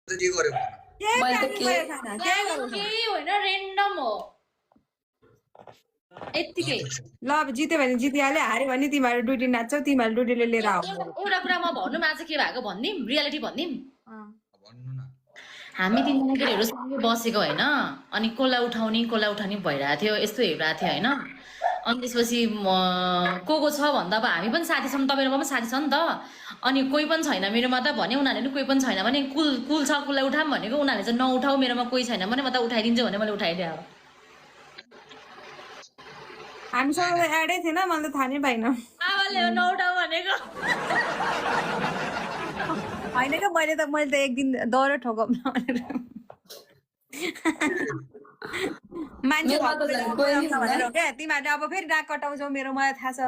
के गर्यो केही होइन रेन्डम हो यतिकै ल अब जित्यो भने जितिहाल्यो हार्यो भने तिमीहरू ड्युटी नाच्छौ तिमीहरू ड्युटीले लिएर आऊ एउटा कुरा म भन्नु आज के भएको भनिदिउँ रियालिटी भनिदिउँ भन्नु न हामी तिनजना केटीहरू सँगै बसेको होइन अनि कसलाई उठाउने भइरहेको थियो यस्तो हेरिरहेको थियो होइन अनि त्यसपछि को छ भन्दा अब हामी पनि साथी छौँ तपाईँहरूको पनि साथी छ नि त अनि कोही पनि छैन मेरोमा त भने उनीहरूले पनि कोही पनि छैन भने कुल छ कुललाई उठाऊँ भनेको उनीहरूले चाहिँ नउठाऊ मेरोमा कोही छैन भने म त उठाइदिन्छु भने मैले उठाइदिएँ अब हामीसँग एडै थिएन मैले त थाहा नै पाइनँ आमाले नउठाऊ भनेको होइन क्या मैले त एक दिन दौरो ठोकौँ भनेर मान्छे भनेर हो क्या तिमीहरूले अब फेरि डाक कटाउँछौ मेरो मलाई थाहा छ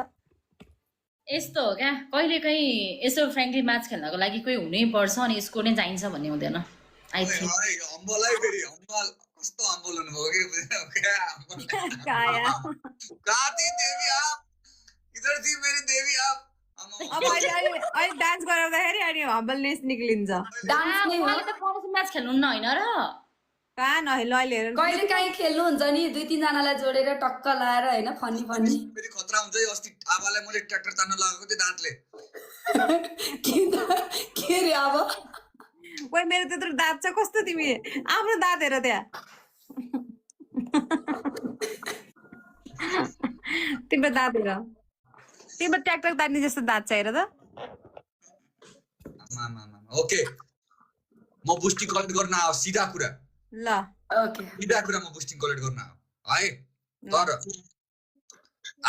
यस्तो हो क्या कहिले काहीँ यसो फ्रेङ्कली म्याच खेल्नको लागि कोही हुनै पर्छ अनि यसको नै चाहिन्छ भन्ने हुँदैन आई थिङ्क कस्तो अम्बल हुनुभयो कि इधर थी मेरी देवी आप अब अहिले डान्स गराउँदाखेरि अनि हम्बलनेस निक्लिन्छ म्याच खेल्नुहुन्न होइन र कहाँ नहेर्नु अहिले हेर कहिले काहीँ खेल्नुहुन्छ नि 2-3 जनालाई जोडेर टक्क लाएर होइन फनी फेरि खतरा हुन्छ अस्ति आबालाई मैले ट्र्याक्टर तान्न लगाएको थिएँ दाँतले के रे अब ओइ मेरो त्यत्रो दाँत छ कस्तो तिमी आफ्नो दाँत हेर त्यहाँ तिम्रो दाँत हेर तिम्रो ट्र्याक्टर तान्ने जस्तो दाँत छ हेर त ओके म बुस्टिङ कलेक्ट गर्न आऊ सिधा कुरा ल ओके सिधा कुरा म बुस्टिङ कलेक्ट गर्न आऊ है तर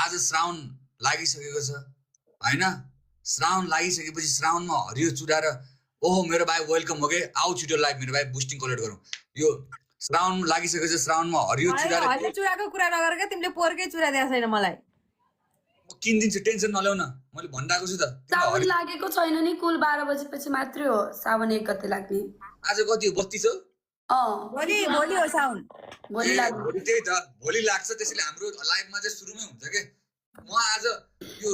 आज श्रावण लागिसकेको छ हैन श्रावण लागिसकेपछि श्रावणमा हरियो चुरा र ओहो मेरो भाइ वेलकम हो के आऊ छिटो लाइभ मेरो भाइ बुस्टिङ कलेक्ट गरौँ यो श्रावण लागिसकेपछि श्रावणमा हरियो चुरा र हरियो चुराको कुरा नगर के तिमीले पोरकै चुरा दिएको छैन मलाई म किनिदिन्छु टेन्सन नल्याउ न मैले भनिरहेको छु त सावन लागेको छैन नि कुल 12 बजेपछि मात्रै हो सावन 1 गते लाग्ने आज कति हो 32 हो भोलि हो साउन भोलि लाग्छ त्यही त भोलि लाग्छ त्यसैले हाम्रो लाइभमा चाहिँ सुरुमै हुन्छ के म आज यो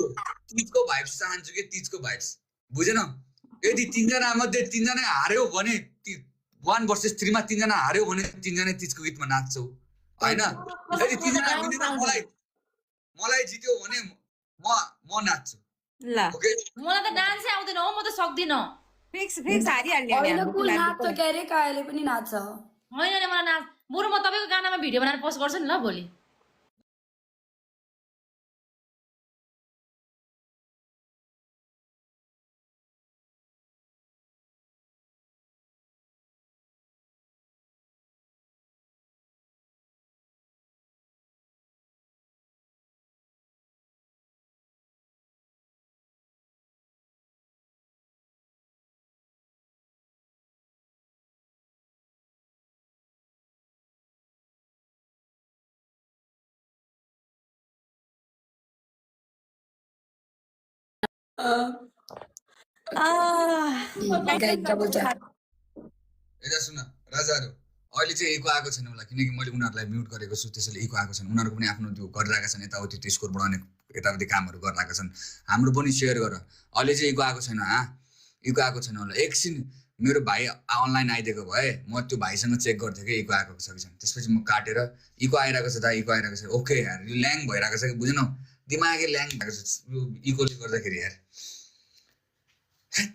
तीजको भाइब्स चाहन्छु के तीजको भाइब्स बुझेन यदि 3 जना मध्ये 3 जना हार्यो भने 1 versus 3 मा 3 जना हार्यो भने 3 जना तीजको गीतमा नाच्छौ हैन यदि 3 जना मिलेन मलाई जित्यो भने म नाच्छु ल ओके मलाई त डान्सै आउँदैन हो म त सक्दिन फिक्स हारिहाल्ने होइन कुल नाच्छ के रे कायले पनि नाच्छ होइन नि मलाई नाच बरु म तपाईँको गानामा भिडियो बनाएर पोस्ट गर्छु नि ल भोलि यता सुन राजाहरू अहिले चाहिँ इको आएको छैन होला किनकि मैले उनीहरूलाई म्युट गरेको छु त्यसैले इको आएको छैन उनीहरूको पनि आफ्नो त्यो गरिरहेका छन् यताउति त्यो स्कोर बढाउने यताउति कामहरू गरिरहेका छन् हाम्रो पनि सेयर गर अहिले चाहिँ इको आएको छैन इको आएको छैन होला एकछिन मेरो भाइ अनलाइन आइदिएको भए म त्यो भाइसँग चेक गर्थेँ कि इको आएको छ कि छैन त्यसपछि म काटेर इको आइरहेको छ दा इको आइरहेको छ ओके यार यो ल्याङ भइरहेको छ कि बुझेनौ दिमागै ल्याङ भएको छ यो इकोले गर्दाखेरि यार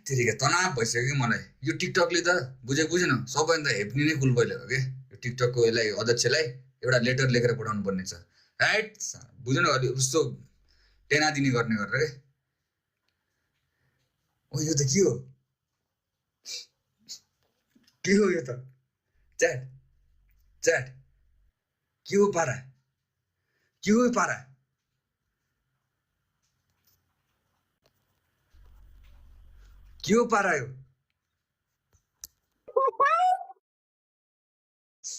तेरिका तनाव भइसक्यो कि मलाई यो टिकटकले त बुझेन सबैभन्दा हेप्ने नै कुल पहिले हो कि यो टिकटकको यसलाई अध्यक्षलाई एउटा लेटर लेखेर पठाउनु पर्ने छ राइट बुझेन अलि उस्तो टेना दिने गर्ने गरेर ओ यो त के हो यो त च्याट के हो पारा के हो पारा यो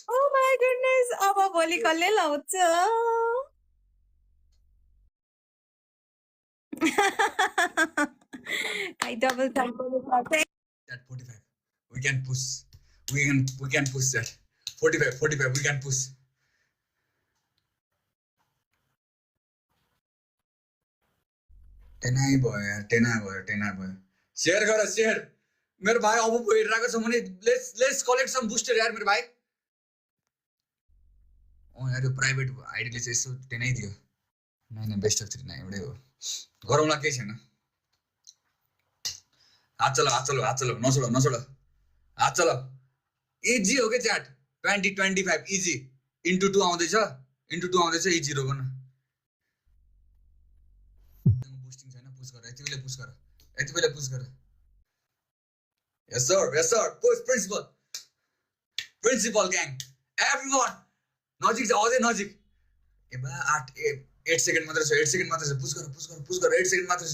ओ माय गुडनेस अब भोलि कसले लाउँछ I double tap. That 45. We can push that. 45. We can push. टेना भयो. Share गर. मेरो भाइ अब पो हेरिरहेको छ भने लेट्स कलेक्ट सम बुस्टर यार मेरो भाइ यार यो प्राइभेट आइडीले चाहिँ यसो टेनै दियो नाइन बेस्ट अफ 3 एउटै हो गरौँला केही छैन हात चलाऊ नछोड हात चलाऊ इजी हो के च्याट 2025 इजी इन्टु 2 आउँदैछ इजी रोको न बुस्टिङ छैन पुश गर यति बेला पुश गर yes sir push principal gang everyone नजिक छ अझै नजिक ए बा 8 सेकेन्ड मात्र छ पुश गर 8 सेकेन्ड मात्र छ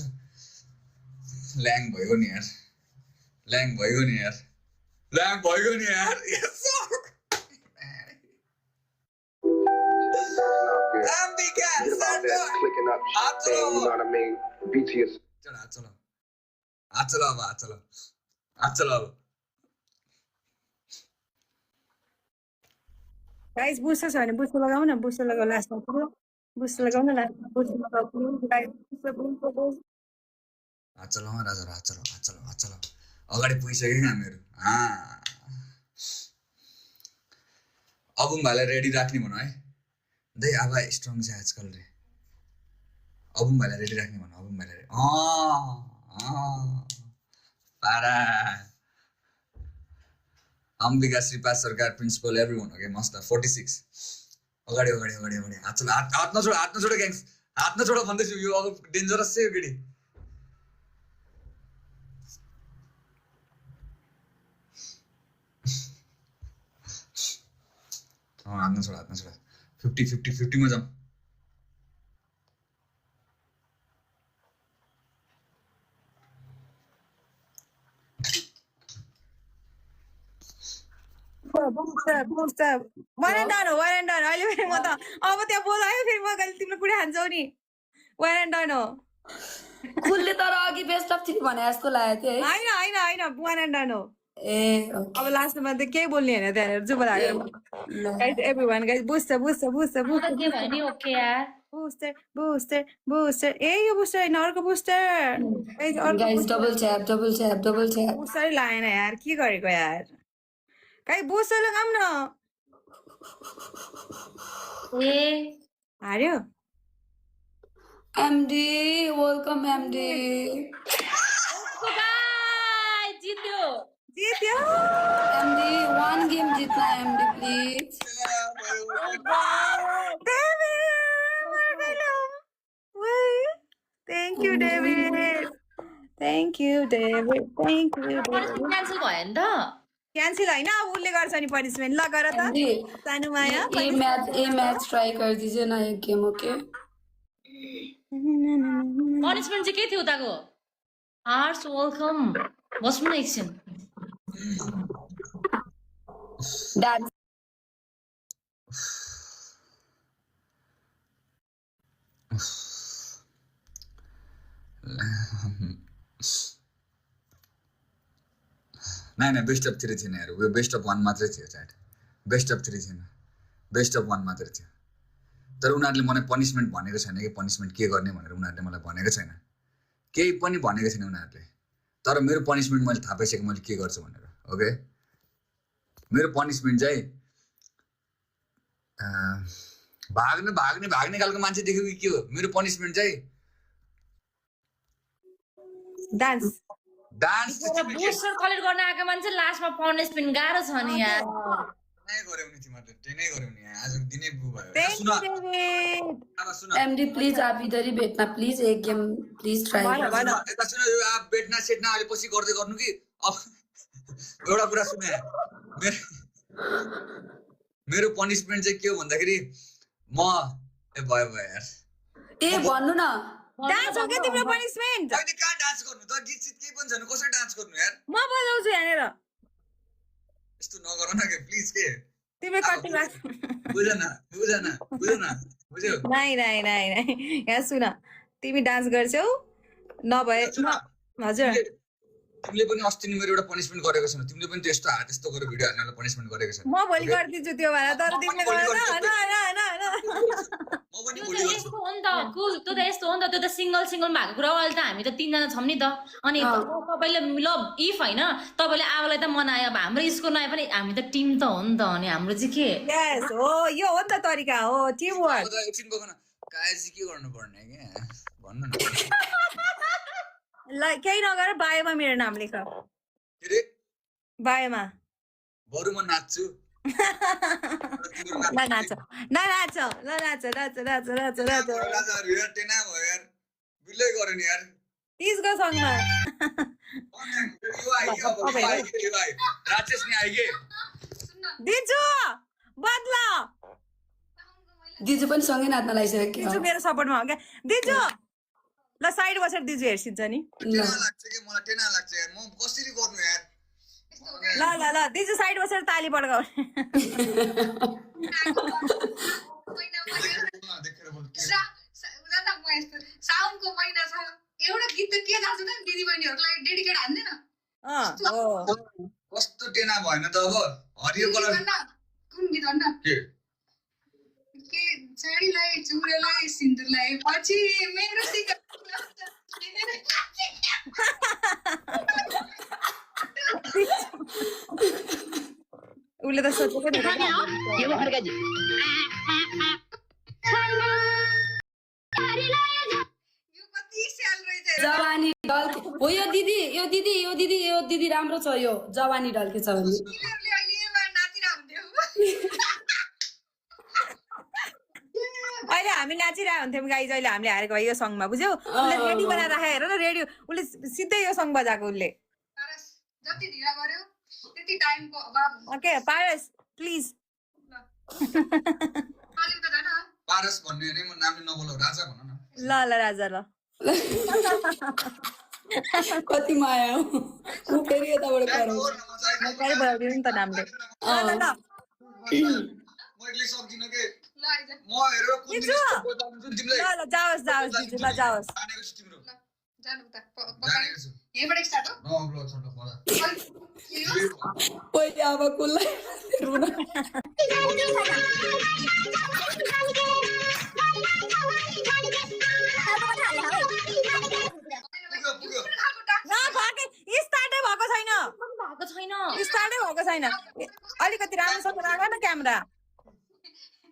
ल्याङ भयो नि यार यस sir MBK clicking up, saying, you know what I mean? BTS. हात चलाऊ गाइस बुस्टर छ भने बुस्टर लगाऊ न बुस्टर लगाऊ लास्टमा बुस्टर लगाऊ न लास्टमा बुस्टर लगाऊ गाइस हात चलाऊ अगाडि पुगिसक्यो हामीहरू अबुम भाइलाई रेडी राख्ने भन है दे आवा स्ट्रङ छ आजकल रे अबुम भाइलाई रेडी राख्ने भन पारा अम्बिका श्रीपाद सरकार प्रिन्सिपल एभ्रीवन ओके मस्त 46 अगाडि हात नछोड ग्याङ्स हात नछोड भन्दैछु यो अब डेन्जरस छ यो केटी हात नछोड 50 मा जाऊँ बुस्टर वन एन्ड डन अहिले फेरि म त अब त्यहाँ बोलायो फेरि म कहिले तिम्रो कुरा खान्छौ नि वन एन्ड डन हो कुलले तर अघि बेस्ट अफ 3 भने जस्तो लाग्यो थियो है होइन वन एन्ड डन हो ए अब लास्टमा त केही बोल्ने होइन त्यहाँनिर जुब लाग्यो गाइस एभ्रीवन गाइस बुस्टर के भयो नि ओके यार बुस्टर ए यो बुस्टर होइन अर्को बुस्टर गाइस डबल ट्याप बुस्टरै लागेन यार के गरेको यार गाइस बुस्टर लगाऊँ न ए हार्यो एमडी वेलकम एमडी जित्यो एमडी 1 गेम जित्ला MD please Thank you, David. Cancel भयो नि त क्यान्सल होइन अब उसले गर्छ नि पनिसमेन्ट ल गर त सानो माया ये मैच ट्राई कर दीजिए ना एक गेम ओके पनिसमेन्ट चाहिँ के थियो उताको हार्ट्स वेलकम बस्नु न एकछिन दैट्स नहीं बेस्ट अफ 3 थिएन यार वो बेस्ट अफ 1 मात्रै थियो च्याट बेस्ट अफ 3 थिएन बेस्ट अफ 1 मात्रै थियो तर उनीहरूले मलाई पनिसमेन्ट भनेको छैन कि पनिसमेन्ट के गर्ने भनेर उनीहरूले मलाई भनेको छैन केही पनि भनेको छैन उनीहरूले तर मेरो पनिसमेन्ट मैले थाहा पाइसकेँ मैले के गर्छु भनेर ओके मेरो पनिसमेन्ट चाहिँ भाग्ने खालको मान्छे देख्यो कि के हो मेरो पनिसमेन्ट चाहिँ डान्स बुस्टर कलेक्ट गर्न आएको मान्छे लास्टमा पनिसमेन्ट गाह्रो छ नि यार नै गर्यौ नि तिमीहरुले ट्रेनै गर्यौ नि आज दिनै बु भयो सुन अब सुन एमडी प्लीज आप इधर ही बैठना प्लीज एक गेम प्लीज ट्राई यता सुन यो आप बैठना सेट्ना अहिले पछि गर्दै गर्नु कि एउटा कुरा सुन मेरो पनिसमेन्ट चाहिँ के हो भन्दाखेरि म भयो यार ए भन्नु न डान्स हो के तिम्रो पनिसमेन्ट अहिले कहाँ डान्स गर्नु त गीत सित केही पनि छैन कसरी डान्स गर्नु यार म बजाउँछु यहाँनिर यस्तो नगर न के प्लिज के तिम्रो कटिङ लाग्छ बुझ्न बुझ्यो नाइ यहाँ सुन तिमी डान्स गर्छौ नभए हजुर तिमीले पनि अस्ति नि मेरो एउटा पनिसमेन्ट गरेको छैन तिमीले पनि त्यस्तो हात यस्तो गरेर भिडियो हाल्नेलाई पनिसमेन्ट गरेको छैन म भोलि गरिदिन्छु त्यो भएर तर तिमीले गरेन हैन म पनि त्यो भोलि त गर्छु यस्तो हो नि त कुल त्यो त यस्तो हो नि त त्यो त सिंगल भएको कुरा हो अहिले त हामी त 3 जना छौं नि त अनि तपाईले ल इफ हैन तपाईले आवालाई त मनायो अब हाम्रो स्कोर नआए पनि हामी त टिम त हो नि त अनि हाम्रो चाहिँ के यस हो यो हो नि त तरिका हो टिम वर्क अब त एकछिन बगन काजी के गर्नु पर्ने के भन्नु न ल केही नगर बायोमा मेरो नाम लेख के रे बायोमा बरु म नाच्छु ल नाच ल नाच ल नाच नाच नाच नाच नाच राजाहरु यार टेना भयो यार बिल्लै गर्यो नि यार तीसको सङमा यो आइगे राजेश नि आइगे दिन्छु बदला दिजु पनि सँगै नाच्न लागिसक्यो दिन्छु मेरो सपोर्टमा हो क्या दिन्छु ल साइड बसेर दिन्छु हेर्सिन्छ नि टेना लाग्छ के मलाई टेना लाग्छ यार म कसरी गर्नु यार ल ल ल दिन्छु साइड बसेर ताली पड्काउ देखेर बोल साउनको महिना छ एउटा गीत त के गाउँछ त दिदी बहिनीहरूलाई डेडिकेट हान्दैन कस्तो टेना भएन त अब हरियो कलर कुन गीत भन्न के साडीलाई चुरेलाई सिन्दुरलाई पछि मेरो उसले त सोचेको नि यो कति स्याल रहेछ जवानी ढल्के हो यो दिदी राम्रो छ यो जवानी ढल्के छ भने तिनीहरूले अहिले एमा नाचिरहन्थ्यो अहिले हामी नाचिरहेको हुन्थ्यौँ गाइज अहिले हामीले हारेको भयो यो सङमा बुझ्यौ उसले रेडी बनाएर राखे हेर न रेडियो उसले सिधै यो सङ बजाएको उसले पारस जति ढिला गर्यो त्यति टाइमको अभाव ओके पारस प्लिज अलिक त जान पारस भन्ने नै म नामले नबोलाउ राजा भन न ल ल राजा ल कति माया हो ऊ फेरि यताबाट कराउँछ कहिले बोलाउँदिनु नि त नामले ल ल ल म एक्लै सक्दिनँ के ल आइज म हेरेर कुन दिन यस्तो बजाउँछु नि तिमीलाई ल जाओस् जाओस् दिजु ल जाओस् जानेको छु तिम्रो जानु उता जानेको छु यहीँबाट स्टार्ट हो न ब्लग छोड्नु पर्ला पहिले अब कुललाई रुन पुग्यो पुग्यो ल भाके स्टार्टै भएको छैन भएको छैन स्टार्टै भएको छैन अलिकति राम्रोसँग राख न क्यामेरा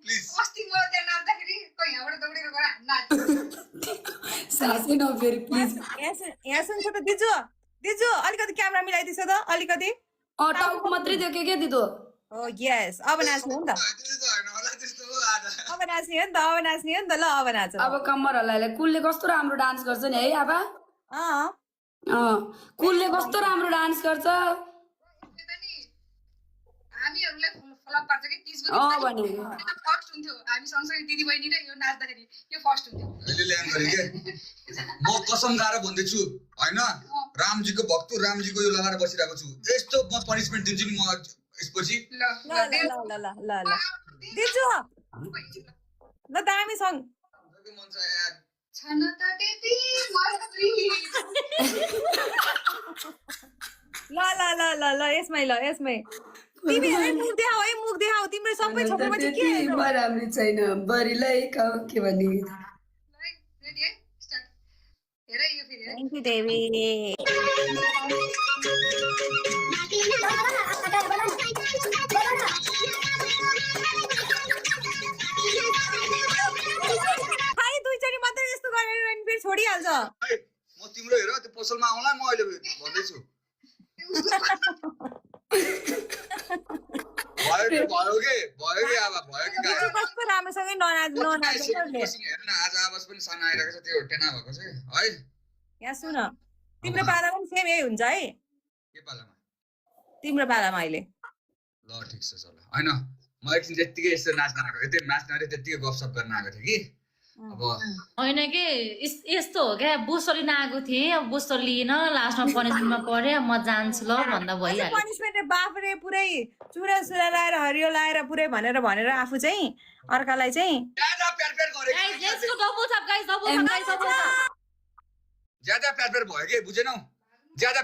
प्लिज अस्ति म त्यहाँ नाच्दाखेरि कोही यहाँबाट दौडेर गएर नाच सासै नफेरि प्लिज यहाँ सुन्छ त दिजु दिजु अलिकति क्यामेरा मिलाइदिन्छ त अलिकति टाउको मात्रै थियो के दिदो हो यस अब नाच्ने हो नि त त्यस्तो त हैन होला त्यस्तो हो आज अब नाच्ने हो नि त अब नाच्ने हो नि त ल अब नाच अब कम्मर हल्लाइले कुलले कस्तो राम्रो डान्स गर्छ नि है आबा कुलले कस्तो राम्रो डान्स गर्छ त्यो त नि हामीहरूलाई फलोअप पार्छ कि 30 भने फर्स्ट हुन्थ्यो हामी सँगसँगै दिदी बहिनी र यो नाच्दाखेरि यो फर्स्ट हुन्थ्यो अहिले ल्याङ गरे के म कसम खाएर भन्दैछु हैन रामजीको भक्त रामजीको यो लगाएर बसिरहेको छु यस्तो म पनिसमेन्ट दिन्छु नि म यसपछि ल ल ल ल ल ल ल दिजु ल दामी सङ के मन छ यार छन त त्यति मर्त्री ल ल ल ल ल यसमै तिमी है मुख देखाऊ है मुख देखाऊ तिम्रो सबै छोपेमा चाहिँ के हेर्नु राम्रो छैन बरिलाई के भन्ने रेडी है स्टार्ट हेर यो फेरि थ्याङ्क यू देवी खालि दुईचोटि मात्रै यस्तो गरेर अनि फेरि छोडिहाल्छ म तिम्रो हेर त्यो पसलमा आउला म अहिले भन्दैछु भयो के अब भयो कि गाई कस्तो राम्रोसँगै ननाच्छ हेर्न आज आवाज पनि सानो आइरहेको छ त्यो टेना भएको छ है यहाँ सुन तिम्रो पालामा पनि सेम यही हुन्छ है के पालामा तिम्रो पालामा अहिले ल ठिक छ चल हैन म एकछिन त्यतिकै यस्तो नाच्न आएको यतै नाच्न अरे त्यतिकै गफसप गर्न आएको थिएँ कि अब होइन के यस्तो हो क्या बुस्टर लिन आएको थिएँ अब बुस्टर लिएन लास्टमा पनिसमेन्टमा पऱ्यो म जान्छु ल भन्दा भइहाल्यो पनिसमेन्ट बाफरे पुरै चुरा सुरा लाएर हरियो लाएर पुरै भनेर आफू चाहिँ अर्कालाई चाहिँ ज्यादा प्यार गरेको गाइस लेट्स गो डबल थप गाइस डबल थप ज्यादा प्यार भयो के बुझेनौ ज्यादा